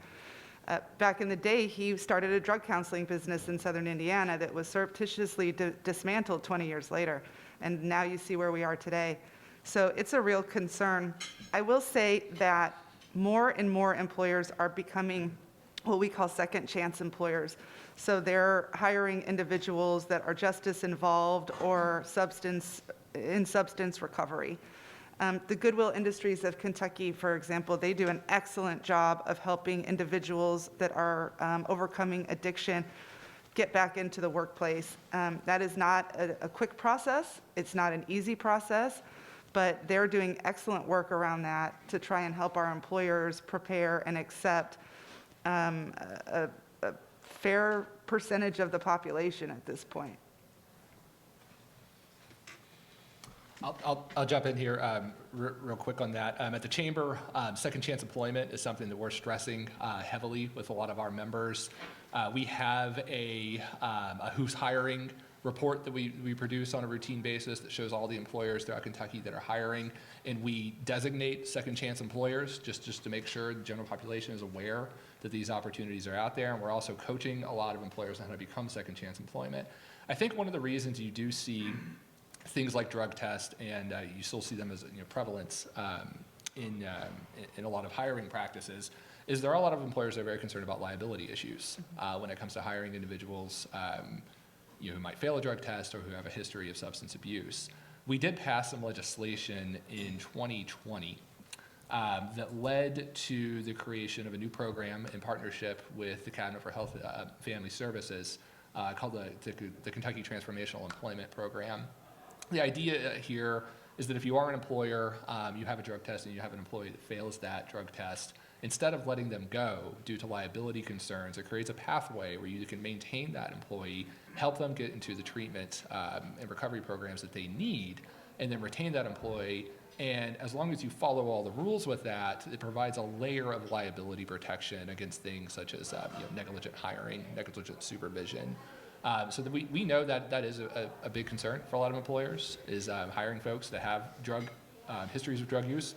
back in the day, he started a drug counseling business in southern Indiana that was surreptitiously dismantled 20 years later. And now you see where we are today. So it's a real concern. I will say that more and more employers are becoming what we call second chance employers. So they're hiring individuals that are justice involved or substance recovery. The Goodwill Industries of Kentucky, for example, they do an excellent job of helping individuals that are overcoming addiction get back into the workplace. That is not a quick process. It's not an easy process, but they're doing excellent work around that to try and help our employers prepare and accept a fair percentage of the population at this point. I'll jump in here real quick on that. At the Chamber, second chance employment is something that we're stressing heavily with a lot of our members. We have a who's hiring report that we produce on a routine basis that shows all the employers throughout Kentucky that are hiring, and we designate second chance employers just to make sure the general population is aware that these opportunities are out there, and we're also coaching a lot of employers on how to become second chance employment. I think one of the reasons you do see things like drug tests, and you still see them as prevalence in a lot of hiring practices, is there are a lot of employers that are very concerned about liability issues when it comes to hiring individuals who might fail a drug test or who have a history of substance abuse. We did pass some legislation in 2020 that led to the creation of a new program in partnership with the Cabinet for Health and Family Services called the Kentucky Transformational Employment Program. The idea here is that if you are an employer, you have a drug test and you have an employee that fails that drug test, instead of letting them go due to liability concerns, it creates a pathway where you can maintain that employee, help them get into the treatment and recovery programs that they need, and then retain that employee. And as long as you follow all the rules with that, it provides a layer of liability protection against things such as negligent hiring, negligent supervision. So that we know that is a big concern for a lot of employers, is hiring folks that have drug histories of drug use,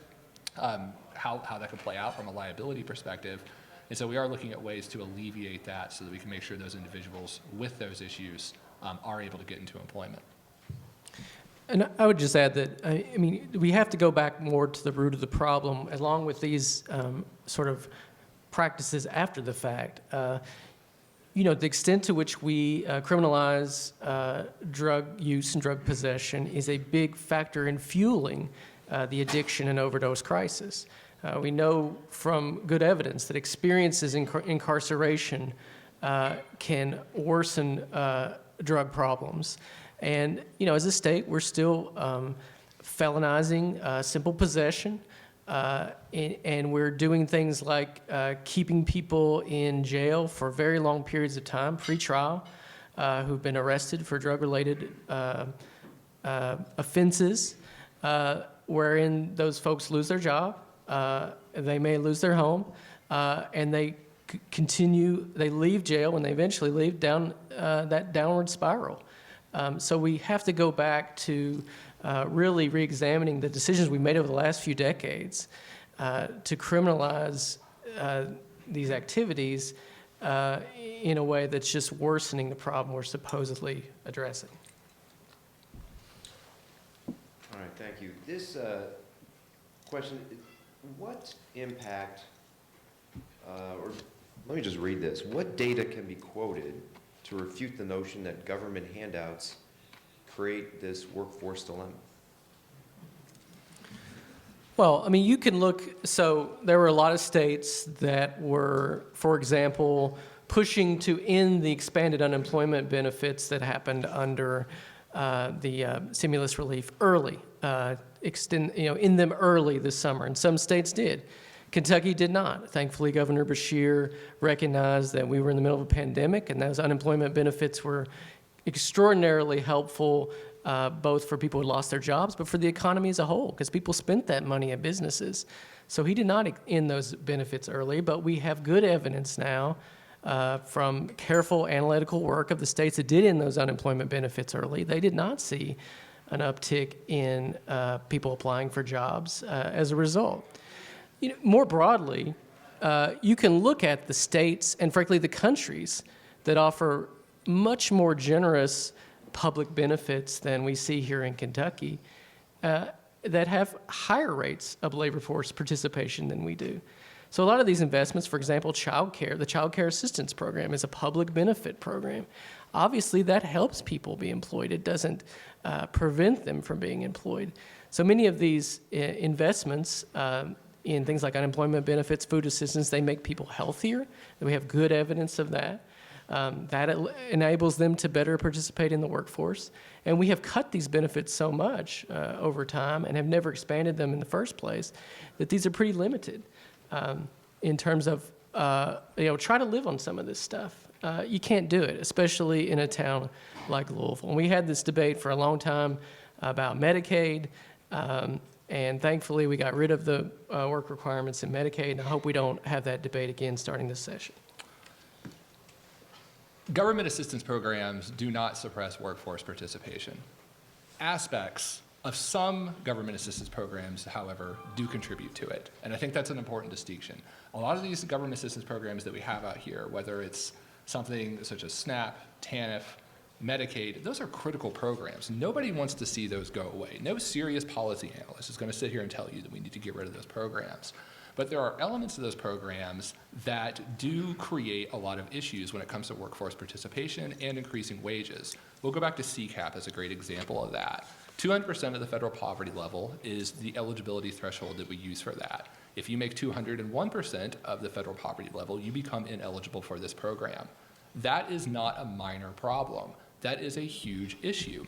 how that can play out from a liability perspective. And so we are looking at ways to alleviate that so that we can make sure those individuals with those issues are able to get into employment. And I would just add that, I mean, we have to go back more to the root of the problem, along with these sort of practices after the fact. You know, the extent to which we criminalize drug use and drug possession is a big factor in fueling the addiction and overdose crisis. We know from good evidence that experiences in incarceration can worsen drug problems. And, you know, as a state, we're still felonizing simple possession, and we're doing things like keeping people in jail for very long periods of time, pre-trial, who've been arrested for drug-related offenses, wherein those folks lose their job, they may lose their home, and they they leave jail, and they eventually leave down that downward spiral. So we have to go back to really re-examining the decisions we made over the last few decades to criminalize these activities in a way that's just worsening the problem we're supposedly addressing. All right, thank you. This question, what impact, or let me just read this. What data can be quoted to refute the notion that government handouts create this workforce dilemma? Well, I mean, you can look, so there were a lot of states that were, for example, pushing to end the expanded unemployment benefits that happened under the stimulus relief early, in them early this summer, and some states did. Kentucky did not. Thankfully, Governor Beshear recognized that we were in the middle of a pandemic, and those unemployment benefits were extraordinarily helpful, both for people who lost their jobs, but for the economy as a whole, because people spent that money at businesses. So he did not end those benefits early, but we have good evidence now from careful analytical work of the states that did end those unemployment benefits early. They did not see an uptick in people applying for jobs as a result. You know, more broadly, you can look at the states and, frankly, the countries that offer much more generous public benefits than we see here in Kentucky that have higher rates of labor force participation than we do. So a lot of these investments, for example, child care, the Child Care Assistance Program is a public benefit program. Obviously, that helps people be employed. It doesn't prevent them from being employed. So many of these investments in things like unemployment benefits, food assistance, they make people healthier, and we have good evidence of that. That enables them to better participate in the workforce. And we have cut these benefits so much over time and have never expanded them in the first place that these are pretty limited in terms of, try to live on some of this stuff. You can't do it, especially in a town like Louisville. And we had this debate for a long time about Medicaid. And thankfully, we got rid of the work requirements in Medicaid, and I hope we don't have that debate again starting this session. Government assistance programs do not suppress workforce participation. Aspects of some government assistance programs, however, do contribute to it, and I think that's an important distinction. A lot of these government assistance programs that we have out here, whether it's something such as SNAP, TANF, Medicaid, those are critical programs. Nobody wants to see those go away. No serious policy analyst is going to sit here and tell you that we need to get rid of those programs. But there are elements of those programs that do create a lot of issues when it comes to workforce participation and increasing wages. We'll go back to CCAP as a great example of that. 200% of the federal poverty level is the eligibility threshold that we use for that. If you make 201% of the federal poverty level, you become ineligible for this program. That is not a minor problem. That is a huge issue.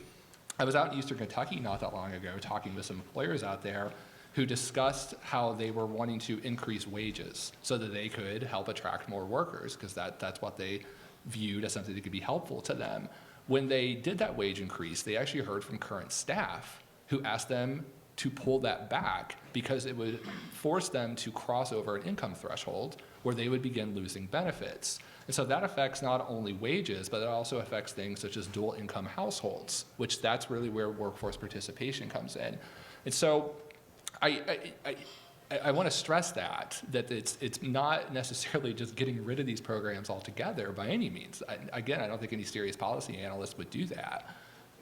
I was out in Eastern Kentucky not that long ago talking with some employers out there who discussed how they were wanting to increase wages so that they could help attract more workers, because that's what they viewed as something that could be helpful to them. When they did that wage increase, they actually heard from current staff who asked them to pull that back because it would force them to cross over an income threshold where they would begin losing benefits. And so that affects not only wages, but it also affects things such as dual income households, which that's really where workforce participation comes in. And so I want to stress that it's not necessarily just getting rid of these programs altogether by any means. Again, I don't think any serious policy analyst would do that.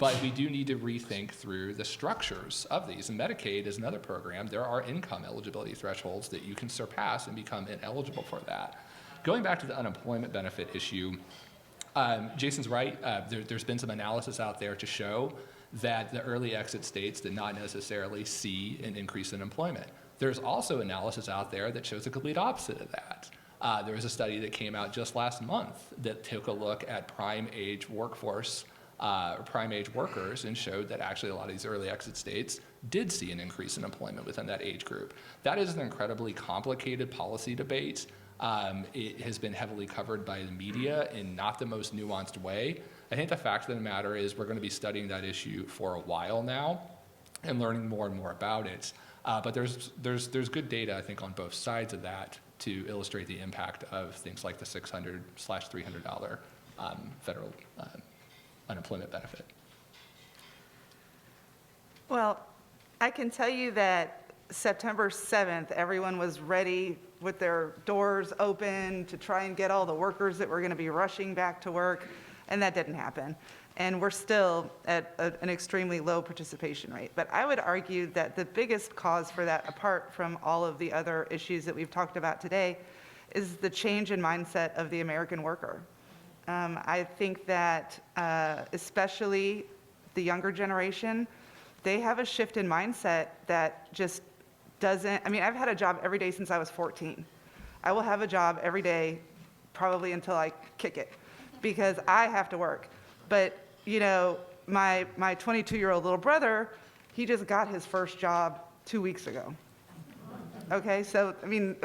But we do need to rethink through the structures of these. And Medicaid is another program. There are income eligibility thresholds that you can surpass and become ineligible for that. Going back to the unemployment benefit issue, Jason's right. There's been some analysis out there to show that the early exit states did not necessarily see an increase in employment. There's also analysis out there that shows the complete opposite of that. There was a study that came out just last month that took a look at prime age workforce, prime age workers, and showed that actually a lot of these early exit states did see an increase in employment within that age group. That is an incredibly complicated policy debate. It has been heavily covered by the media in not the most nuanced way. I think the fact of the matter is we're going to be studying that issue for a while now and learning more and more about it. But there's good data, I think, on both sides of that to illustrate the impact of things like the $600/$300 federal unemployment benefit. Well, I can tell you that September 7th, everyone was ready with their doors open to try and get all the workers that were going to be rushing back to work, and that didn't happen. And we're still at an extremely low participation rate. But I would argue that the biggest cause for that, apart from all of the other issues that we've talked about today, is the change in mindset of the American worker. I think that especially the younger generation, they have a shift in mindset that just doesn't, I mean, I've had a job every day since I was 14. I will have a job every day probably until I kick it because I have to work. But, you know, my 22-year-old little brother, he just got his first job 2 weeks ago. Okay, so, I mean,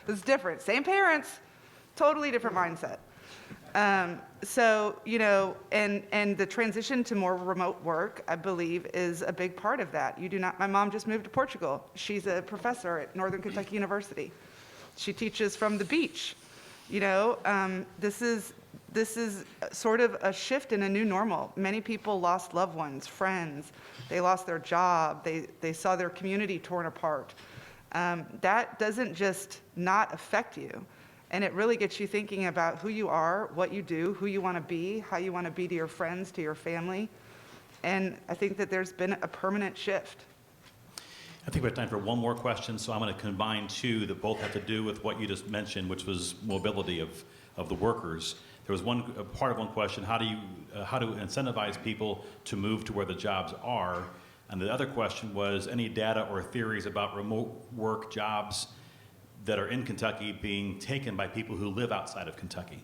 it's different. Same parents, totally different mindset. So, you know, and the transition to more remote work, I believe, is a big part of that. My mom just moved to Portugal. She's a professor at Northern Kentucky University. She teaches from the beach. You know, this is sort of a shift in a new normal. Many people lost loved ones, friends. They lost their job. They saw their community torn apart. That doesn't just not affect you. And it really gets you thinking about who you are, what you do, who you want to be, how you want to be to your friends, to your family. And I think that there's been a permanent shift. I think we have time for one more question, so I'm going to combine two that both have to do with what you just mentioned, which was mobility of the workers. There was a part of one question: how to incentivize people to move to where the jobs are? And the other question was any data or theories about remote work jobs that are in Kentucky being taken by people who live outside of Kentucky.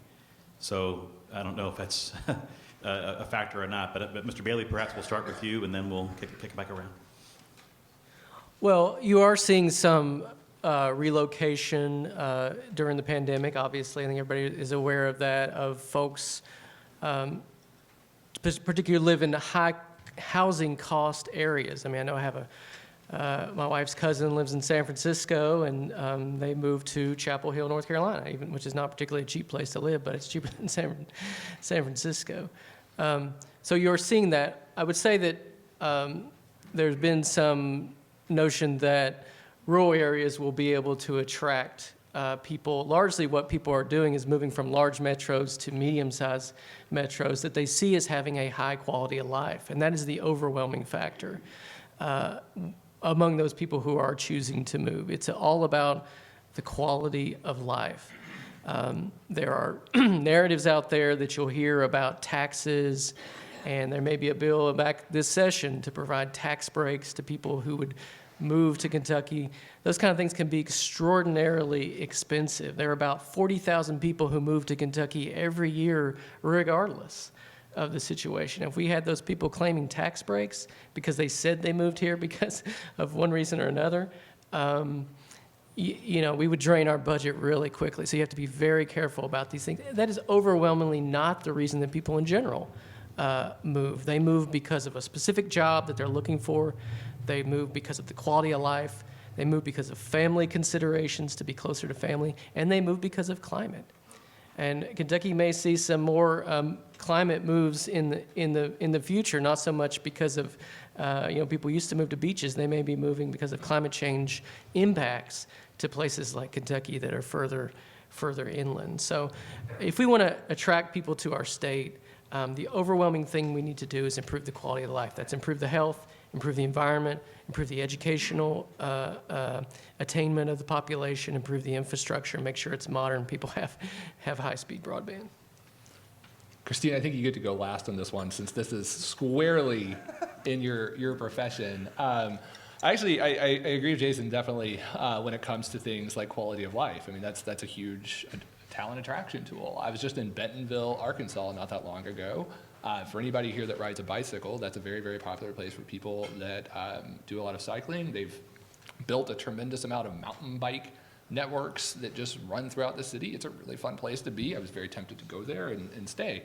So I don't know if that's a factor or not, but Mr. Bailey, perhaps we'll start with you, and then we'll kick it back around. Well, you are seeing some relocation during the pandemic, obviously. I think everybody is aware of that, of folks particularly live in high housing cost areas. I mean, I know I have my wife's cousin lives in San Francisco, and they moved to Chapel Hill, North Carolina, which is not particularly a cheap place to live, but it's cheaper than San Francisco. So you're seeing that. I would say that there's been some notion that rural areas will be able to attract people. Largely what people are doing is moving from large metros to medium-sized metros that they see as having a high quality of life, and that is the overwhelming factor among those people who are choosing to move. It's all about the quality of life. There are narratives out there that you'll hear about taxes, and there may be a bill back this session to provide tax breaks to people who would move to Kentucky. Those kind of things can be extraordinarily expensive. There are about 40,000 people who move to Kentucky every year, regardless of the situation. If we had those people claiming tax breaks because they said they moved here because of one reason or another, you know, we would drain our budget really quickly. So you have to be very careful about these things. That is overwhelmingly not the reason that people in general move. They move because of a specific job that they're looking for. They move because of the quality of life. They move because of family considerations to be closer to family, and they move because of climate. And Kentucky may see some more climate moves in the future, not so much because of people used to move to beaches. They may be moving because of climate change impacts to places like Kentucky that are further inland. So if we want to attract people to our state, The overwhelming thing we need to do is improve the quality of life. That's improve the health, improve the environment, improve the educational attainment of the population, improve the infrastructure, make sure it's modern, people have high-speed broadband. Christine, I think you get to go last on this one since this is squarely in your profession. I agree with Jason definitely when it comes to things like quality of life. I mean, that's a huge talent attraction tool. I was just in Bentonville, Arkansas not that long ago. For anybody here that rides a bicycle, that's a very, very popular place for people that do a lot of cycling. They've built a tremendous amount of mountain bike networks that just run throughout the city. It's a really fun place to be. I was very tempted to go there and stay.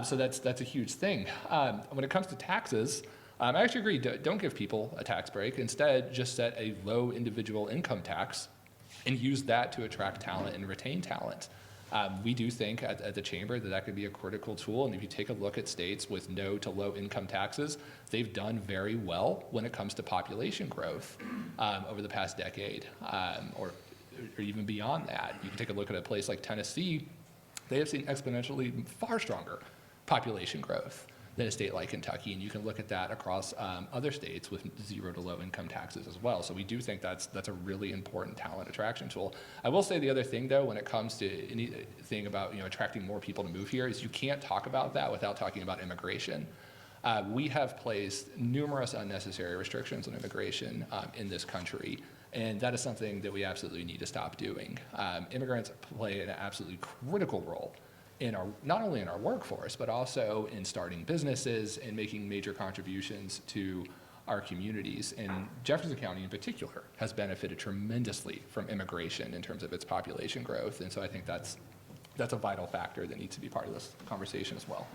So that's a huge thing. When it comes to taxes, I actually agree, don't give people a tax break. Instead, just set a low individual income tax and use that to attract talent and retain talent. We do think at the Chamber that could be a critical tool, and if you take a look at states with no to low income taxes, they've done very well when it comes to population growth over the past decade, or even beyond that. You can take a look at a place like Tennessee, they have seen exponentially far stronger population growth than a state like Kentucky, and you can look at that across other states with zero to low income taxes as well. So we do think that's a really important talent attraction tool. I will say the other thing though, when it comes to anything about attracting more people to move here, is you can't talk about that without talking about immigration. We have placed numerous unnecessary restrictions on immigration in this country, and that is something that we absolutely need to stop doing. Immigrants play an absolutely critical role not only in our workforce, but also in starting businesses and making major contributions to our communities. And Jefferson County in particular has benefited tremendously from immigration in terms of its population growth. And so I think that's a vital factor that needs to be part of this conversation as well.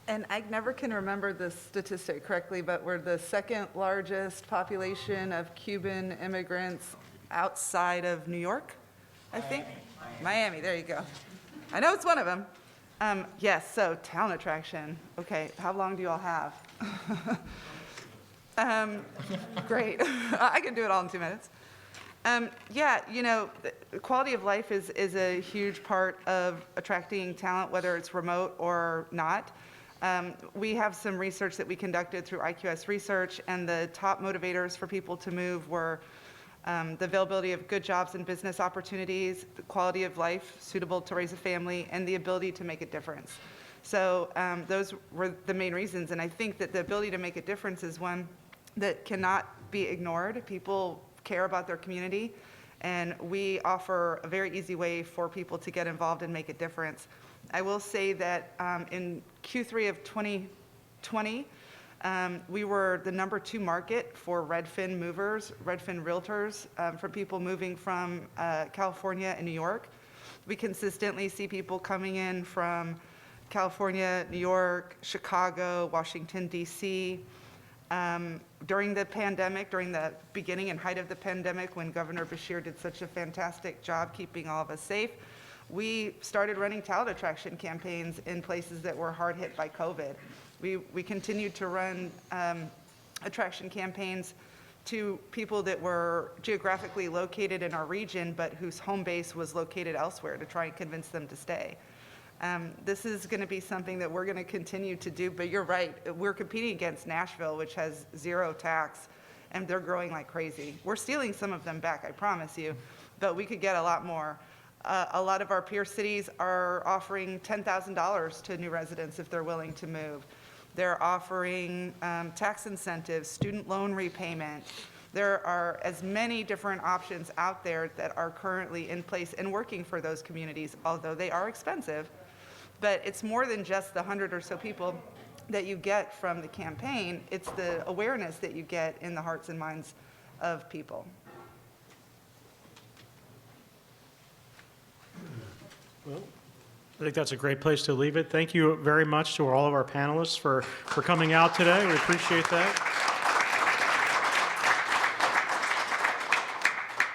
And I never can remember this statistic correctly, but we're the second largest population of Cuban immigrants outside of New York, I think. Miami, there you go. I know it's one of them. Yes, so talent attraction. Okay, how long do you all have? Great. I can do it all in 2 minutes. Quality of life is a huge part of attracting talent, whether it's remote or not. We have some research that we conducted through IQS Research, and the top motivators for people to move were the availability of good jobs and business opportunities, the quality of life suitable to raise a family, and the ability to make a difference. So those were the main reasons, and I think that the ability to make a difference is one that cannot be ignored. People care about their community, and we offer a very easy way for people to get involved and make a difference. I will say that in Q3 of 2020, we were the #2 market for Redfin movers, Redfin realtors, for people moving from California and New York. We consistently see people coming in from California, New York, Chicago, Washington, D.C. During the pandemic, during the beginning and height of the pandemic, when Governor Beshear did such a fantastic job keeping all of us safe, we started running talent attraction campaigns in places that were hard hit by COVID. We continued to run attraction campaigns to people that were geographically located in our region, but whose home base was located elsewhere, to try and convince them to stay. This is going to be something that we're going to continue to do, but you're right, we're competing against Nashville, which has zero tax, and they're growing like crazy. We're stealing some of them back, I promise you, but we could get a lot more. A lot of our peer cities are offering $10,000 to new residents if they're willing to move. They're offering tax incentives, student loan repayment. There are as many different options out there that are currently in place and working for those communities, although they are expensive. But it's more than just the 100 or so people that you get from the campaign. It's the awareness that you get in the hearts and minds of people. Well, I think that's a great place to leave it. Thank you very much to all of our panelists for coming out today. We appreciate that.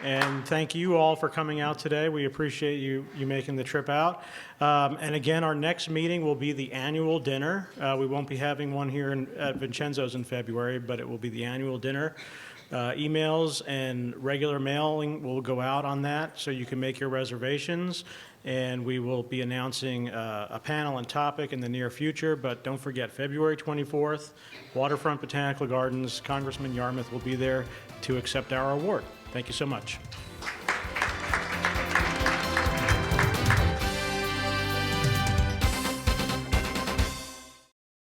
And thank you all for coming out today. We appreciate you making the trip out. And again, our next meeting will be the annual dinner. We won't be having one here at Vincenzo's in February, but it will be the annual dinner. Emails and regular mailing will go out on that, so you can make your reservations. and we will be announcing a panel and topic in the near future. But don't forget, February 24th, Waterfront Botanical Gardens, Congressman Yarmouth will be there to accept our award. Thank you so much.